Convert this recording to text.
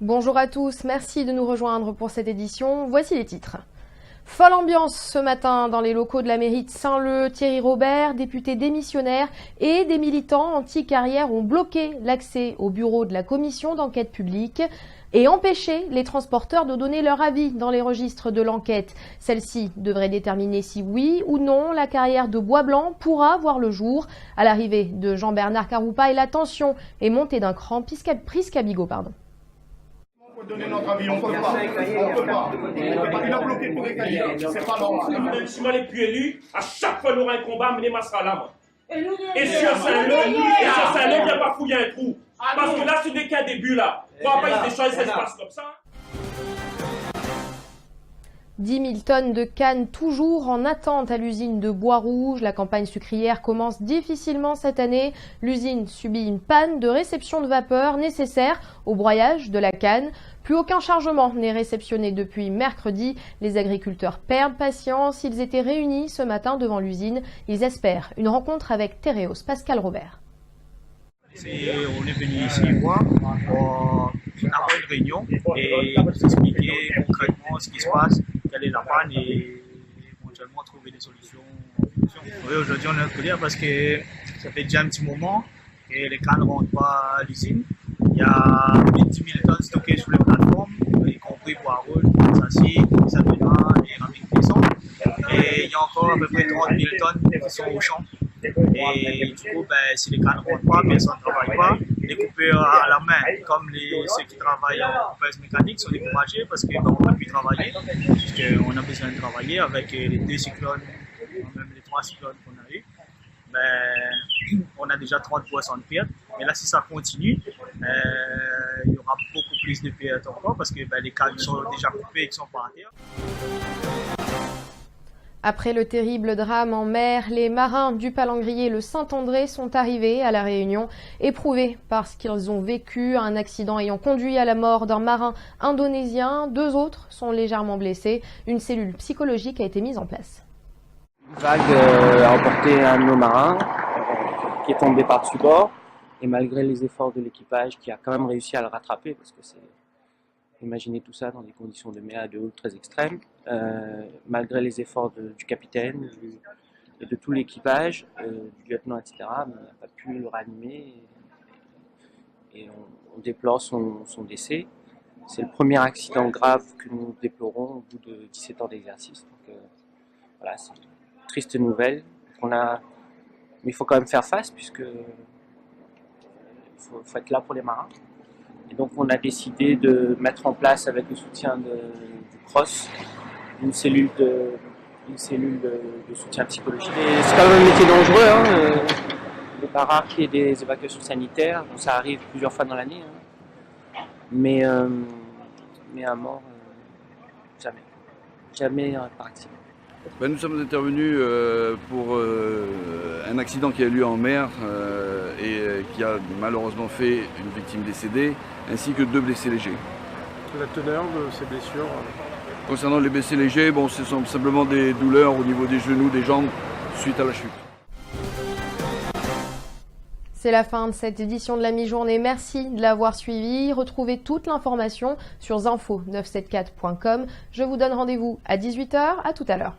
Bonjour à tous, merci de nous rejoindre pour cette édition. Voici les titres. Folle ambiance ce matin dans les locaux de la mairie de Saint-Leu. Thierry Robert, député démissionnaire, et des militants anti-carrière ont bloqué l'accès au bureau de la commission d'enquête publique et empêché les transporteurs de donner leur avis dans les registres de l'enquête. Celle-ci devrait déterminer si oui ou non la carrière de Bois-Blanc pourra voir le jour. À l'arrivée de Jean-Bernard Caroupa, et la tension est montée d'un cran. Priscabigo, pardon. On peut donner notre avis, on peut pas. On peut pas. Il a bloqué tous les cahiers. C'est pas normal. Même si moi, les plus élus, à chaque fois, on aura un combat, menez ma salam. Et sur Saint-Leu, il n'y a pas fouiller un trou. Parce que là, ce n'est qu'un début, là. On va pas échanger, ça se passe comme ça. 10 000 tonnes de cannes toujours en attente à l'usine de Bois-Rouge. La campagne sucrière commence difficilement cette année. L'usine subit une panne de réception de vapeur nécessaire au broyage de la canne. Plus aucun chargement n'est réceptionné depuis mercredi. Les agriculteurs perdent patience. Ils étaient réunis ce matin devant l'usine. Ils espèrent une rencontre avec Tereos. Pascal Robert. On est venu ici voir, on a fait une réunion et nous expliquer concrètement ce qui se passe, quelle est la panne et éventuellement trouver des solutions. Oui, aujourd'hui on est en colère parce que ça fait déjà un petit moment que les cannes ne rentrent pas à l'usine. Il y a 10 000 tonnes stockées sur les plateformes, y compris Bois-Rouge, Sassy, Sabina et Raming-Plisson. Et il y a encore à peu près 30 000 tonnes qui sont au champ. Et du coup, si les cannes ne rentrent pas, personne ne travaille pas. Les coupeurs à la main, comme ceux qui travaillent en coupeuse mécanique, sont découragés parce qu'on ne peut plus travailler. Puisqu'on a besoin de travailler avec les 2 cyclones, même les 3 cyclones qu'on a eu. On a déjà 30% de pertes. Et là, si ça continue, il y aura beaucoup plus de pertes encore parce que les cannes sont déjà coupées et qui sont pas à terre. Après le terrible drame en mer, les marins du palangrier le Saint-André sont arrivés à La Réunion, éprouvés par ce qu'ils ont vécu, un accident ayant conduit à la mort d'un marin indonésien. 2 autres sont légèrement blessés. Une cellule psychologique a été mise en place. Une vague a emporté un de nos marins qui est tombé par-dessus bord, et malgré les efforts de l'équipage qui a quand même réussi à le rattraper, parce que imaginez tout ça dans des conditions de mer de eau très extrêmes, malgré les efforts du capitaine et de tout l'équipage, du lieutenant, etc., mais on n'a pas pu le ranimer et on déplore son décès. C'est le premier accident grave que nous déplorons au bout de 17 ans d'exercice. Donc voilà, c'est une triste nouvelle. Mais il faut quand même faire face puisque il faut être là pour les marins. Et donc on a décidé de mettre en place, avec le soutien du CROSS, une cellule de soutien psychologique. C'est quand même un métier dangereux, hein. Il n'est pas rare qu'il y ait des évacuations sanitaires, ça arrive plusieurs fois dans l'année, hein. Mais à mort, jamais par accident. Nous sommes intervenus pour un accident qui a eu lieu en mer et qui a malheureusement fait une victime décédée ainsi que 2 blessés légers. La teneur de ces blessures? Concernant les blessés légers, ce sont simplement des douleurs au niveau des genoux, des jambes suite à la chute. C'est la fin de cette édition de la mi-journée. Merci de l'avoir suivi. Retrouvez toute l'information sur zinfo974.com. Je vous donne rendez-vous à 18 h. À tout à l'heure.